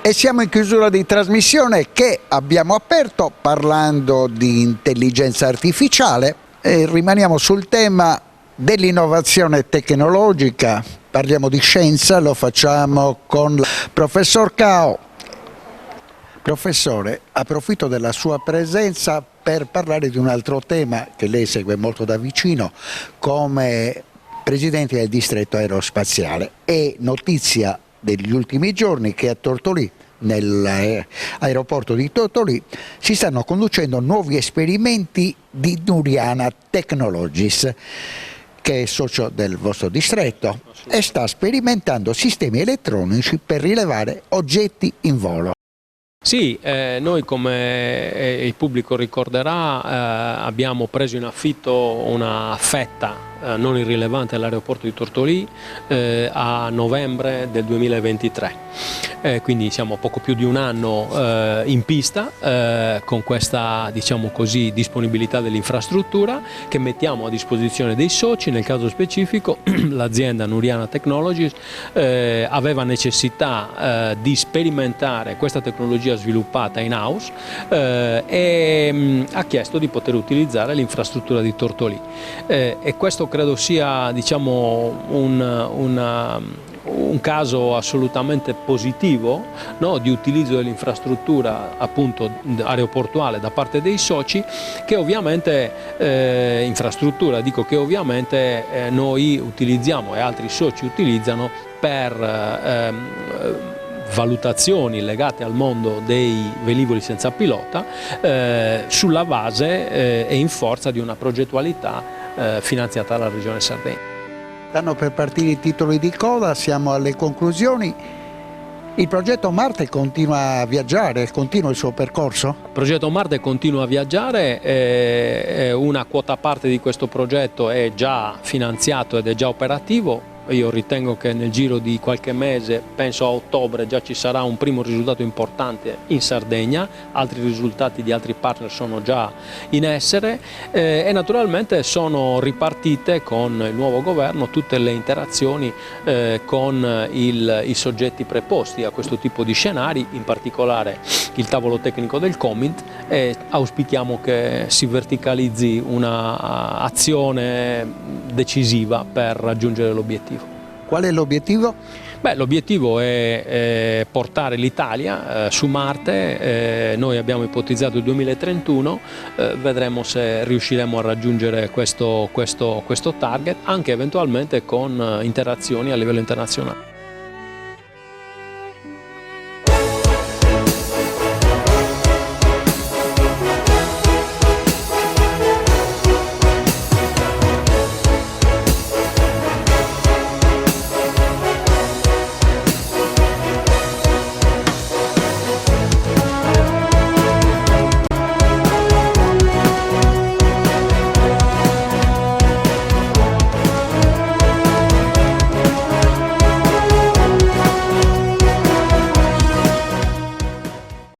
E siamo in chiusura di trasmissione che abbiamo aperto parlando di intelligenza artificiale e rimaniamo sul tema dell'innovazione tecnologica. Parliamo di scienza, lo facciamo con il professor Cao. Professore, approfitto della sua presenza per parlare di un altro tema che lei segue molto da vicino come Presidente del Distretto Aerospaziale. È notizia degli ultimi giorni che a Tortolì, nell'aeroporto di Tortolì, si stanno conducendo nuovi esperimenti di Nuriana Technologies, che è socio del vostro distretto, e sta sperimentando sistemi elettronici per rilevare oggetti in volo. Sì, noi come il pubblico ricorderà abbiamo preso in affitto una fetta non irrilevante all'aeroporto di Tortolì a novembre del 2023. Quindi siamo poco più di un anno in pista con questa, diciamo così, disponibilità dell'infrastruttura che mettiamo a disposizione dei soci. Nel caso specifico l'azienda Nuriana Technologies aveva necessità di sperimentare questa tecnologia sviluppata in house e ha chiesto di poter utilizzare l'infrastruttura di Tortolì e questo credo sia, diciamo, un caso assolutamente positivo, no, di utilizzo dell'infrastruttura appunto aeroportuale da parte dei soci, che ovviamente infrastruttura, dico che ovviamente noi utilizziamo e altri soci utilizzano per valutazioni legate al mondo dei velivoli senza pilota sulla base e in forza di una progettualità finanziata dalla Regione Sardegna. Stanno per partire i titoli di coda, siamo alle conclusioni. Il progetto Marte continua a viaggiare, continua il suo percorso? Il progetto Marte continua a viaggiare, una quota parte di questo progetto è già finanziato ed è già operativo. Io ritengo che nel giro di qualche mese, penso a ottobre, già ci sarà un primo risultato importante in Sardegna, altri risultati di altri partner sono già in essere e naturalmente sono ripartite con il nuovo governo tutte le interazioni con i soggetti preposti a questo tipo di scenari, in particolare il tavolo tecnico del COMIT, e auspichiamo che si verticalizzi una azione decisiva per raggiungere l'obiettivo. Qual è l'obiettivo? L'obiettivo è portare l'Italia su Marte, noi abbiamo ipotizzato il 2031, vedremo se riusciremo a raggiungere questo target, anche eventualmente con interazioni a livello internazionale.